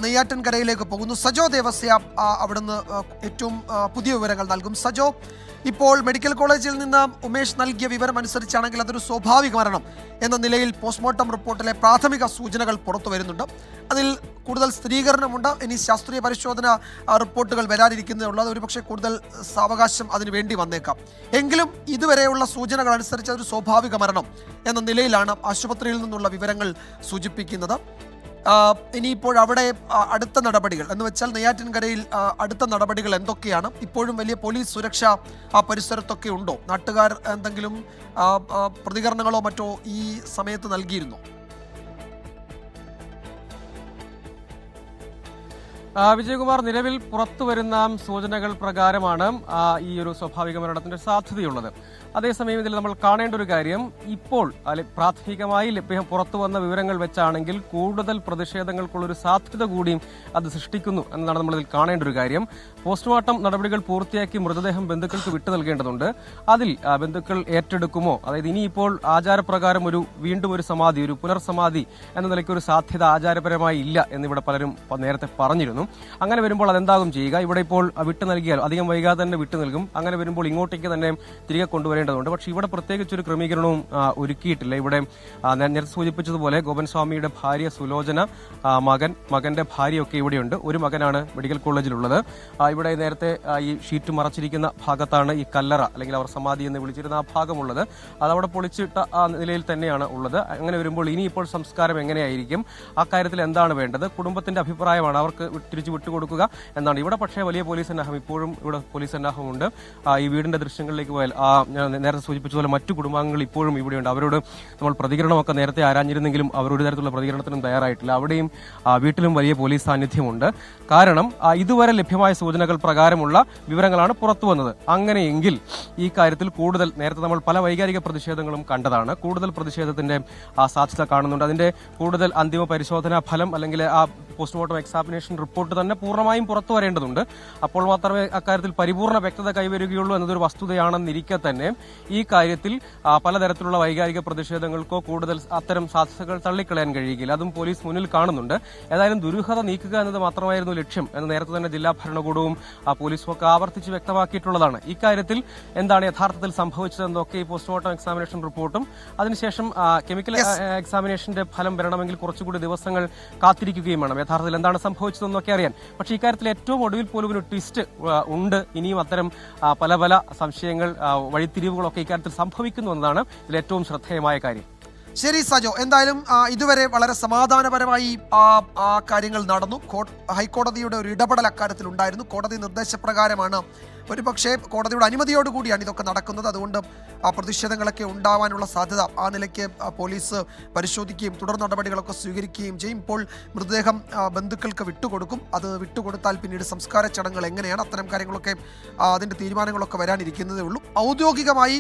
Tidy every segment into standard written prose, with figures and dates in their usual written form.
നെയ്യാറ്റിൻകരയിലേക്ക് പോകുന്നു. സജോ ദേവസ്യ അവിടുന്ന് ഏറ്റവും പുതിയ വിവരങ്ങൾ നൽകും. സജോ, ഇപ്പോൾ മെഡിക്കൽ കോളേജിൽ നിന്ന് ഉമേഷ് നൽകിയ വിവരം അനുസരിച്ചാണെങ്കിൽ അതൊരു സ്വാഭാവിക മരണം എന്ന നിലയിൽ പോസ്റ്റ്മോർട്ടം റിപ്പോർട്ടിലെ പ്രാഥമിക സൂചനകൾ പുറത്തു വരുന്നുണ്ട്. അതിൽ കൂടുതൽ സ്ഥിരീകരണമുണ്ട്. ഇനി ശാസ്ത്രീയ പരിശോധന റിപ്പോർട്ടുകൾ വരാനിരിക്കുന്നതുള്ളത്. ഒരുപക്ഷെ കൂടുതൽ സാവകാശം അതിന് വേണ്ടി വന്നേക്കാം. എങ്കിലും ഇതുവരെയുള്ള സൂചനകൾ അനുസരിച്ച് അതൊരു സ്വാഭാവിക മരണം എന്ന നിലയിലാണ് ആശുപത്രിയിൽ നിന്നുള്ള വിവരങ്ങൾ സൂചിപ്പിക്കുന്നത്. ഇനിയിപ്പോൾ അവിടെ അടുത്ത നടപടികൾ എന്ന് വെച്ചാൽ നെയ്യാറ്റിൻകരയിൽ അടുത്ത നടപടികൾ എന്തൊക്കെയാണ്? ഇപ്പോഴും വലിയ പോലീസ് സുരക്ഷ ആ പരിസരത്തൊക്കെ ഉണ്ടോ? നാട്ടുകാർ എന്തെങ്കിലും പ്രതികരണങ്ങളോ മറ്റോ ഈ സമയത്ത് നൽകിയിരുന്നോ? വിജയകുമാർ, നിലവിൽ പുറത്തു വരുന്ന സൂചനകൾ പ്രകാരമാണ് ഈ ഒരു സ്വാഭാവിക മരണത്തിന്റെ സാധ്യതയുള്ളത്. അതേസമയം ഇതിൽ നമ്മൾ കാണേണ്ട ഒരു കാര്യം, ഇപ്പോൾ പ്രാഥമികമായി ലഭ്യം പുറത്തു വന്ന വിവരങ്ങൾ വെച്ചാണെങ്കിൽ കൂടുതൽ പ്രതിഷേധങ്ങൾക്കുള്ളൊരു സാധ്യത കൂടിയും അത് സൃഷ്ടിക്കുന്നു എന്നതാണ് നമ്മളിതിൽ കാണേണ്ട ഒരു കാര്യം. പോസ്റ്റ്മോർട്ടം നടപടികൾ പൂർത്തിയാക്കി മൃതദേഹം ബന്ധുക്കൾക്ക് വിട്ടു നൽകേണ്ടതുണ്ട്. അതിൽ ബന്ധുക്കൾ ഏറ്റെടുക്കുമോ? അതായത് ഇനിയിപ്പോൾ ആചാരപ്രകാരം വീണ്ടും ഒരു സമാധി, ഒരു പുനർസമാധി എന്ന നിലയ്ക്ക് ഒരു സാധ്യത ആചാരപരമായി ഇല്ല എന്നിവിടെ പലരും നേരത്തെ പറഞ്ഞിരുന്നു. അങ്ങനെ വരുമ്പോൾ അതെന്താകും ചെയ്യുക? ഇവിടെ ഇപ്പോൾ വിട്ടു നൽകിയാൽ അധികം വൈകാതെ തന്നെ വിട്ടു നൽകും. അങ്ങനെ വരുമ്പോൾ ഇങ്ങോട്ടേക്ക് തന്നെ തിരികെ കൊണ്ടുവരേണ്ടതുണ്ട്. പക്ഷെ ഇവിടെ പ്രത്യേകിച്ചൊരു ക്രമീകരണവും ഒരുക്കിയിട്ടില്ല. ഇവിടെ നേരത്തെ സൂചിപ്പിച്ചതുപോലെ ഗോപൻ സ്വാമിയുടെ ഭാര്യ സുലോചന, മകന്റെ ഭാര്യയൊക്കെ ഇവിടെയുണ്ട്. ഒരു മകനാണ് മെഡിക്കൽ കോളേജിലുള്ളത്. ഇവിടെ നേരത്തെ ഈ ഷീറ്റ് മറച്ചിരിക്കുന്ന ഭാഗത്താണ് ഈ കല്ലറ, അല്ലെങ്കിൽ അവർ സമാധി എന്ന് വിളിച്ചിരുന്ന ആ ഭാഗമുള്ളത്. അതവിടെ പൊളിച്ചിട്ട ആ നിലയിൽ തന്നെയാണ് ഉള്ളത്. അങ്ങനെ വരുമ്പോൾ ഇനിയിപ്പോൾ സംസ്കാരം എങ്ങനെയായിരിക്കും? ആ കാര്യത്തിൽ എന്താണ് വേണ്ടത്? കുടുംബത്തിന്റെ അഭിപ്രായമാണ് അവർക്ക് തിരിച്ചു വിട്ടുകൊടുക്കുക എന്നാണ്. ഇവിടെ പക്ഷേ വലിയ പോലീസ് സന്നാഹം, ഇപ്പോഴും ഇവിടെ പോലീസ് സന്നാഹമുണ്ട്. ഈ വീടിന്റെ ദൃശ്യങ്ങളിലേക്ക് പോയാൽ നേരത്തെ സൂചിപ്പിച്ചതുപോലെ മറ്റു കുടുംബാംഗങ്ങൾ ഇപ്പോഴും ഇവിടെയുണ്ട്. അവരോട് നമ്മൾ പ്രതികരണമൊക്കെ നേരത്തെ ആരാഞ്ഞിരുന്നെങ്കിലും അവർ ഒരു തരത്തിലുള്ള പ്രതികരണത്തിനും തയ്യാറായിട്ടില്ല. അവിടെയും വീട്ടിലും വലിയ പോലീസ് സാന്നിധ്യമുണ്ട്. കാരണം ഇതുവരെ ലഭ്യമായ സൂചനകൾ പ്രകാരമുള്ള വിവരങ്ങളാണ് പുറത്തു വന്നത്. അങ്ങനെയെങ്കിൽ ഈ കാര്യത്തിൽ കൂടുതൽ, നേരത്തെ നമ്മൾ പല വൈകാരിക പ്രതിഷേധങ്ങളും കണ്ടതാണ്, കൂടുതൽ പ്രതിഷേധത്തിന്റെ സാധ്യത കാണുന്നുണ്ട്. അതിന്റെ കൂടുതൽ അന്തിമ പരിശോധനാ ഫലം അല്ലെങ്കിൽ ആ പോസ്റ്റ്മോർട്ടം എക്സാമിനേഷൻ റിപ്പോർട്ട് തന്നെ പൂർണ്ണമായും പുറത്തു വരേണ്ടതുണ്ട്. അപ്പോൾ മാത്രമേ അക്കാര്യത്തിൽ പരിപൂർണ്ണ വ്യക്തത കൈവരികയുള്ളൂ എന്നതൊരു വസ്തുതയാണെന്നിരിക്കെ തന്നെ ഈ കാര്യത്തിൽ പലതരത്തിലുള്ള വൈകാരിക പ്രതിഷേധങ്ങൾക്കോ കൂടുതൽ അത്തരം സാധ്യതകൾ തള്ളിക്കളയാൻ കഴിയുകയില്ല. അതും പോലീസ് മുന്നിൽ കാണുന്നുണ്ട്. ഏതായാലും ദുരൂഹത നീക്കുക എന്നത് മാത്രമായിരുന്നു ലക്ഷ്യം എന്ന് നേരത്തെ തന്നെ ജില്ലാ ഭരണകൂടവും പോലീസും ഒക്കെ ആവർത്തിച്ച് വ്യക്തമാക്കിയിട്ടുള്ളതാണ്. ഇക്കാര്യത്തിൽ എന്താണ് യഥാർത്ഥത്തിൽ സംഭവിച്ചതെന്നൊക്കെ ഈ പോസ്റ്റ്മോർട്ടം എക്സാമിനേഷൻ റിപ്പോർട്ടും അതിനുശേഷം കെമിക്കൽ എക്സാമിനേഷന്റെ ഫലം വരണമെങ്കിൽ കുറച്ചുകൂടി ദിവസങ്ങൾ കാത്തിരിക്കുകയും വേണം യഥാർത്ഥത്തിൽ എന്താണ് സംഭവിച്ചതെന്നൊക്കെ അറിയാൻ. പക്ഷേ ഇക്കാര്യത്തിൽ ഏറ്റവും ഒടുവിൽ പോലും ഒരു ട്വിസ്റ്റ് ഉണ്ട്. ഇനിയും അത്തരം പല പല സംശയങ്ങൾ, വഴിത്തിരിവുകളൊക്കെ ഇക്കാര്യത്തിൽ സംഭവിക്കുന്നു എന്നതാണ് ഇതിൽ ഏറ്റവും ശ്രദ്ധേയമായ കാര്യം. ശരി സജോ, എന്തായാലും ഇതുവരെ വളരെ സമാധാനപരമായി കാര്യങ്ങൾ നടന്നു. ഹൈക്കോടതിയുടെ ഒരു ഇടപെടൽ അക്കാര്യത്തിൽ ഉണ്ടായിരുന്നു. കോടതി നിർദ്ദേശപ്രകാരമാണ്, ഒരുപക്ഷെ കോടതിയുടെ അനുമതിയോടുകൂടിയാണ് ഇതൊക്കെ നടക്കുന്നത്. അതുകൊണ്ട് പ്രതിഷേധങ്ങളൊക്കെ ഉണ്ടാവാനുള്ള സാധ്യത ആ നിലയ്ക്ക് പോലീസ് പരിശോധിക്കുകയും തുടർ നടപടികളൊക്കെ സ്വീകരിക്കുകയും ചെയ്യും. ഇപ്പോൾ മൃതദേഹം ബന്ധുക്കൾക്ക് വിട്ടുകൊടുക്കും. അത് വിട്ടുകൊടുത്താൽ പിന്നീട് സംസ്കാര ചടങ്ങുകൾ എങ്ങനെയാണ്, അത്തരം കാര്യങ്ങളൊക്കെ അതിൻ്റെ തീരുമാനങ്ങളൊക്കെ വരാനിരിക്കുന്നതേ ഉള്ളൂ. ഔദ്യോഗികമായി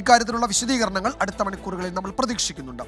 ഇക്കാര്യത്തിലുള്ള വിശദീകരണങ്ങൾ അടുത്ത മണിക്കൂറുകളിൽ നമ്മൾ പ്രതീക്ഷിക്കുന്നുണ്ട്.